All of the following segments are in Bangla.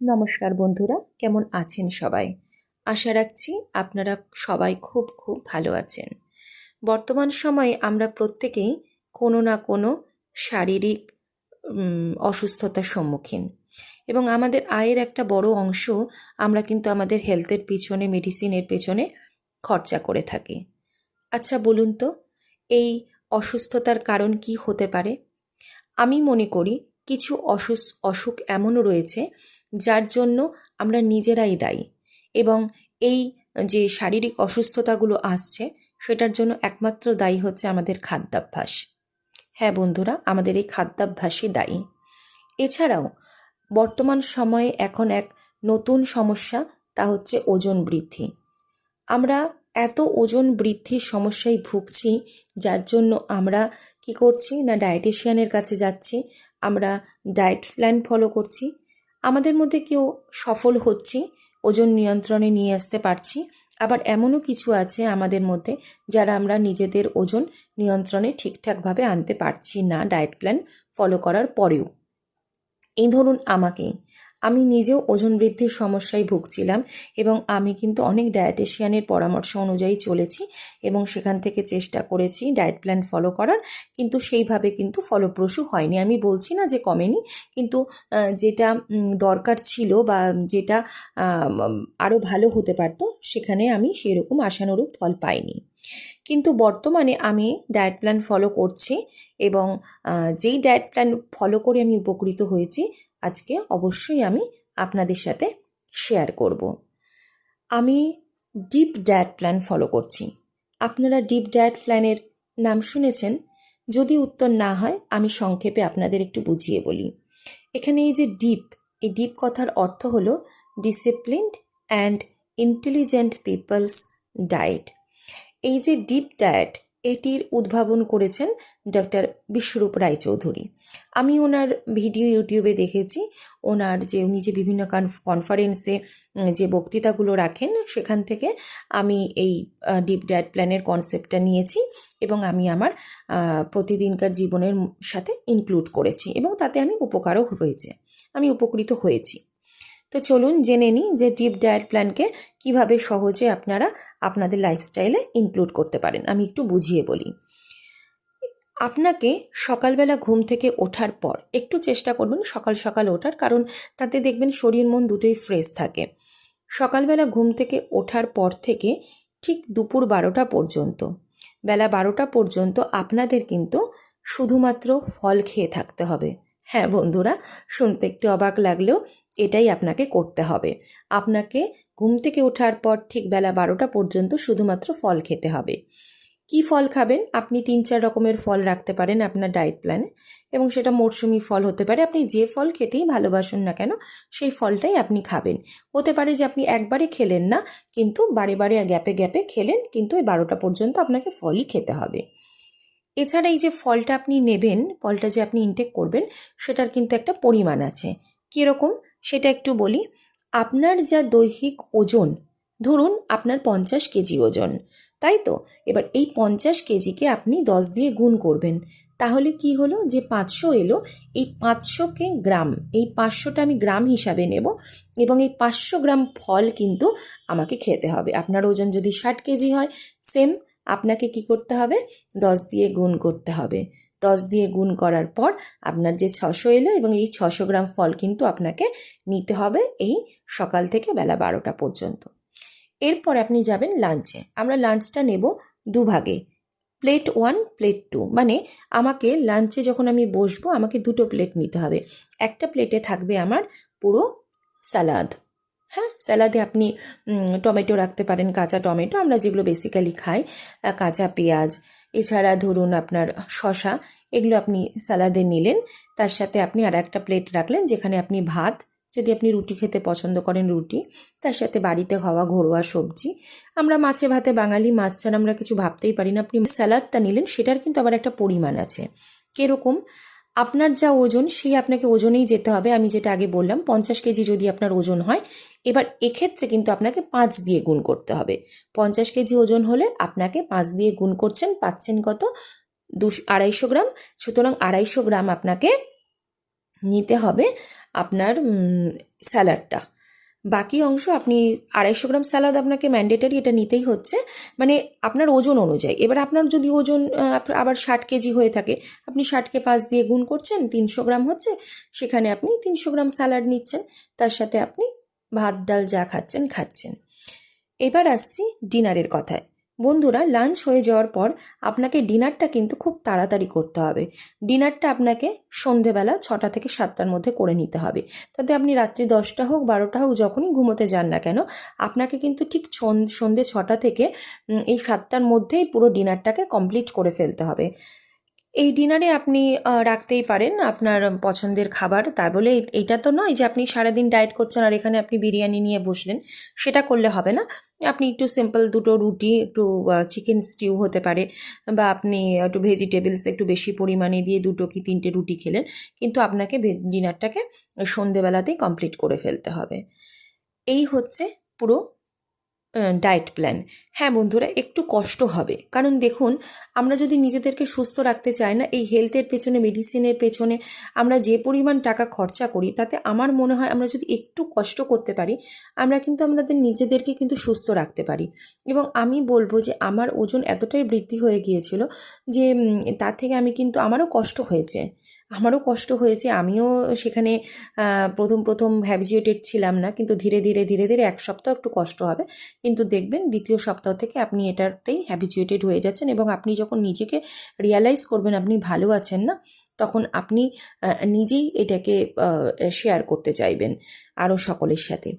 নমস্কার বন্ধুরা, কেমন আছেন সবাই? আশা রাখছি আপনারা সবাই খুব খুব ভালো আছেন। বর্তমান সময়ে আমরা প্রত্যেকেই কোনো না কোনো শারীরিক অসুস্থতার সম্মুখীন, এবং আমাদের আয়ের একটা বড় অংশ আমরা কিন্তু আমাদের হেলথের পিছনে, মেডিসিনের পেছনে খরচা করে থাকি। আচ্ছা বলুন তো, এই অসুস্থতার কারণ কি হতে পারে? আমি মনে করি কিছু অসুখ এমনও রয়েছে যার জন্য আমরা নিজেরাই দায়ী, এবং এই যে শারীরিক অসুস্থতাগুলো আসছে সেটার জন্য একমাত্র দায়ী হচ্ছে আমাদের খাদ্যাভ্যাস। হ্যাঁ বন্ধুরা, আমাদের এই খাদ্যাভ্যাসই দায়ী। এছাড়াও বর্তমান সময়ে এখন এক নতুন সমস্যা, তা হচ্ছে ওজন বৃদ্ধি। আমরা এত ওজন বৃদ্ধির সমস্যায় ভুগছি, যার জন্য আমরা কি করছি না, ডায়েটিশিয়ানের কাছে যাচ্ছি, আমরা ডায়েট প্ল্যান ফলো করছি। আমাদের মধ্যে কেউ সফল হচ্ছি, ওজন নিয়ন্ত্রণে নিয়ে আসতে পারছি, আবার এমনও কিছু আছে আমাদের মধ্যে যারা আমরা নিজেদের ওজন নিয়ন্ত্রণে ঠিকঠাকভাবে আনতে পারছি না ডায়েট প্ল্যান ফলো করার পরেও। এই ধরুন আমি নিজেও ওজন বৃদ্ধির সমস্যায় ভুগছিলাম, এবং আমি কিন্তু অনেক ডায়েটিশিয়ানের পরামর্শ অনুযায়ী চলেছি, এবং সেখান থেকে চেষ্টা করেছি ডায়েট প্ল্যান ফলো করার, কিন্তু সেইভাবে কিন্তু ফলপ্রসূ হয়নি। আমি বলছি না যে কমেনি, কিন্তু যেটা দরকার ছিল বা যেটা আরও ভালো হতে পারতো, সেখানে আমি সেরকম আশানুরূপ ফল পাইনি। কিন্তু বর্তমানে আমি ডায়েট প্ল্যান ফলো করছি, এবং যেই ডায়েট প্ল্যান ফলো করে আমি উপকৃত হয়েছি আজকে অবশ্যই আমি আপনাদের সাথে শেয়ার করব। আমি ডিপ ডায়েট প্ল্যান ফলো করছি। আপনারা ডিপ ডায়েট প্ল্যানের নাম শুনেছেন? যদি উত্তর না হয় আমি সংক্ষেপে আপনাদের একটু বুঝিয়ে বলি। এখানে এই যে এই ডিপ কথার অর্থ হলো disciplined and intelligent people's diet. এই যে ডিপ ডায়েট, এটির উদ্ভাবন করেছেন ডক্টর বিশ্বরূপ রায়চৌধুরী। আমি ওনার ভিডিও ইউটিউবে দেখেছি, উনি যে বিভিন্ন কনফারেন্সে যে বক্তৃতাগুলো রাখেন, সেখান থেকে আমি এই ডিপ ডায়েট প্ল্যানের কনসেপ্টটা নিয়েছি, এবং আমি আমার প্রতিদিনকার জীবনের সাথে ইনক্লুড করেছি, এবং তাতে আমি উপকৃত হয়েছি। তো চলুন জেনে নিই যে ডিপ ডায়েট প্ল্যানকে কিভাবে সহজে আপনারা আপনাদের লাইফস্টাইলে ইনক্লুড করতে পারেন। আমি একটু বুঝিয়ে বলি। আপনাকে সকালবেলা ঘুম থেকে ওঠার পর একটু চেষ্টা করবেন সকাল সকাল ওঠার, কারণ তাতে দেখবেন শরীর মন দুটোই ফ্রেশ থাকে। সকালবেলা ঘুম থেকে ওঠার পর থেকে ঠিক দুপুর 12টা পর্যন্ত, বেলা 12টা পর্যন্ত আপনাদের কিন্তু শুধুমাত্র ফল খেয়ে থাকতে হবে। হ্যাঁ বন্ধুরা, শুনতে একটু অবাক লাগলেও এটাই আপনাকে করতে হবে। আপনাকে ঘুম থেকে ওঠার পর ঠিক বেলা 12টা পর্যন্ত শুধুমাত্র ফল খেতে হবে। কি ফল খাবেন? আপনি 3-4 রকমের ফল রাখতে পারেন আপনার ডায়েট প্ল্যানে, এবং সেটা মরশুমি ফল হতে পারে। আপনি যে ফল খেতেই ভালোবাসুন না কেন, সেই ফলটাই আপনি খাবেন। হতে পারে যে আপনি একবারে খেলেন না, কিন্তু বারে বারে গ্যাপে গ্যাপে খেলেন, কিন্তু ওই 12টা পর্যন্ত আপনাকে ফলই খেতে হবে। এছাড়া এই যে ফলটা আপনি নেবেন, ফলটা যে আপনি ইনটেক করবেন, সেটার কিন্তু একটা পরিমাণ আছে। কীরকম সেটা একটু বলি। আপনার যা দৈহিক ওজন, ধরুন আপনার 50 কেজি ওজন, তাই তো? এবার এই 50 কেজিকে আপনি 10 দিয়ে গুণ করবেন, তাহলে কি হলো যে 500 এলো। এই 500কে গ্রাম, এই 500টা আমি গ্রাম হিসাবে নেব, এবং এই 500 গ্রাম ফল কিন্তু আমাকে খেতে হবে। আপনার ওজন যদি 60 কেজি হয়, সেম আপনাকে কি করতে হবে? 10 দিয়ে গুণ করতে হবে। 10 দিয়ে গুণ করার পর আপনার যে 600 এলো, এবং এই 600 গ্রাম ফল কিন্তু আপনাকে নিতে হবে এই সকাল থেকে বেলা 12টা পর্যন্ত। এরপর আপনি যাবেন লাঞ্চে। আমরা লাঞ্চটা নেব দুভাগে, প্লেট 1, প্লেট 2। মানে আমাকে লাঞ্চে যখন আমি বসবো, আমাকে দুটো প্লেট নিতে হবে। একটা প্লেটে থাকবে আমার পুরো স্যালাড। হ্যাঁ, স্যালাডে আপনি টমেটো রাখতে পারেন, কাঁচা টমেটো, আমরা যেগুলো বেসিক্যালি খাই, কাঁচা পেঁয়াজ, এছাড়া ধরুন আপনার শসা, এগুলো আপনি স্যালাডে নিলেন। তার সাথে আপনি আর একটা প্লেট রাখলেন যেখানে আপনি ভাত, যদি আপনি রুটি খেতে পছন্দ করেন রুটি, তার সাথে বাড়িতে হওয়া ঘরোয়া সবজি। আমরা মাছে ভাতে বাঙালি, মাছ ছাড়া আমরা কিছু ভাবতেই পারি না। আপনি স্যালাডটা নিলেন, সেটার কিন্তু আবার একটা পরিমাণ আছে। কীরকম? আপনার যা ওজন, সেই আপনাকে ওজনেই যেতে হবে। আমি যেটা আগে বললাম, 50 কেজি যদি আপনার ওজন হয়, এবার এক্ষেত্রে কিন্তু আপনাকে 5 দিয়ে গুণ করতে হবে। 50 কেজি ওজন হলে আপনাকে 5 দিয়ে গুণ করছেন, পাচ্ছেন কত? 250 গ্রাম। সুতরাং 250 গ্রাম আপনাকে নিতে হবে আপনার স্যালাডটা। বাকি অংশ আপনি 250 গ্রাম স্যালাড আপনাকে ম্যান্ডেটারি, এটা নিতেই হচ্ছে, মানে আপনার ওজন অনুযায়ী। এবার আপনার যদি ওজন আবার 60 কেজি হয়ে থাকে, আপনি 60কে 5 দিয়ে গুণ করছেন, 300 গ্রাম হচ্ছে, সেখানে আপনি 300 গ্রাম স্যালাড নিচ্ছেন, তার সাথে আপনি ভাত ডাল যা খাচ্ছেন খাচ্ছেন। এবার আসছি ডিনারের কথায়। বন্ধুরা, লাঞ্চ হয়ে যাওয়ার পর আপনাকে ডিনারটা কিন্তু খুব তাড়াতাড়ি করতে হবে। ডিনারটা আপনাকে সন্ধেবেলা 6টা থেকে 7টার মধ্যে করে নিতে হবে। তাতে আপনি রাত্রি 10টা হোক 12টা হোক যখনই ঘুমোতে যান না কেন, আপনাকে কিন্তু ঠিক সন্ধে 6টা থেকে এই 7টার মধ্যেই পুরো ডিনারটাকে কমপ্লিট করে ফেলতে হবে। এই ডিনারে আপনি রাখতেই পারেন আপনার পছন্দের খাবার। তার বলে এইটা তো নয় যে আপনি সারাদিন ডায়েট করছেন আর এখানে আপনি বিরিয়ানি নিয়ে বসলেন, সেটা করলে হবে না। আপনি একটু সিম্পল দুটো রুটি, একটু চিকেন স্টিউ হতে পারে, বা আপনি একটু ভেজিটেবলস একটু বেশি পরিমাণে দিয়ে 2 কি 3টে রুটি খেলেন, কিন্তু আপনাকে ডিনারটাকে সন্ধেবেলাতেই কমপ্লিট করে ফেলতে হবে। এই হচ্ছে পুরো ডায়েট প্ল্যান। হ্যাঁ বন্ধুরা, একটু কষ্ট হবে, কারণ দেখুন, আমরা যদি নিজেদেরকে সুস্থ রাখতে চাই না, এই হেলথের পেছনে, মেডিসিনের পেছনে আমরা যে পরিমাণ টাকা খরচা করি, তাতে আমার মনে হয় আমরা যদি একটু কষ্ট করতে পারি, আমরা কিন্তু আমাদের নিজেদেরকে কিন্তু সুস্থ রাখতে পারি। এবং আমি বলবো যে আমার ওজন এতটাই বৃদ্ধি হয়ে গিয়েছিল যে তার থেকে আমি কিন্তু আমারও কষ্ট হয়েছে। আমিও সেখানে প্রথম হ্যাবিচুয়েটেড ছিলাম না, কিন্তু ধীরে ধীরে 1 সপ্তাহ একটু কষ্ট হবে, কিন্তু দেখবেন 2য় সপ্তাহ থেকে আপনি এটাতেই হ্যাবিচুয়েটেড হয়ে যাচ্ছেন। এবং আপনি যখন নিজেকে রিয়ালাইজ করবেন আপনি ভালো আছেন না, তখন আপনি নিজেই এটাকে শেয়ার করতে চাইবেন আরও সকলের সাথে।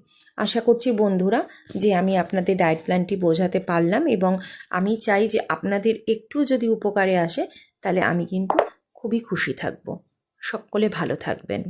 আশা করছি বন্ধুরা যে আমি আপনাদের ডায়েট প্ল্যানটি বোঝাতে পারলাম, এবং আমি চাই যে আপনাদের একটু যদি উপকারে আসে, তাহলে আমি কিন্তু খুবই খুশি থাকব। সকলে ভালো থাকবেন।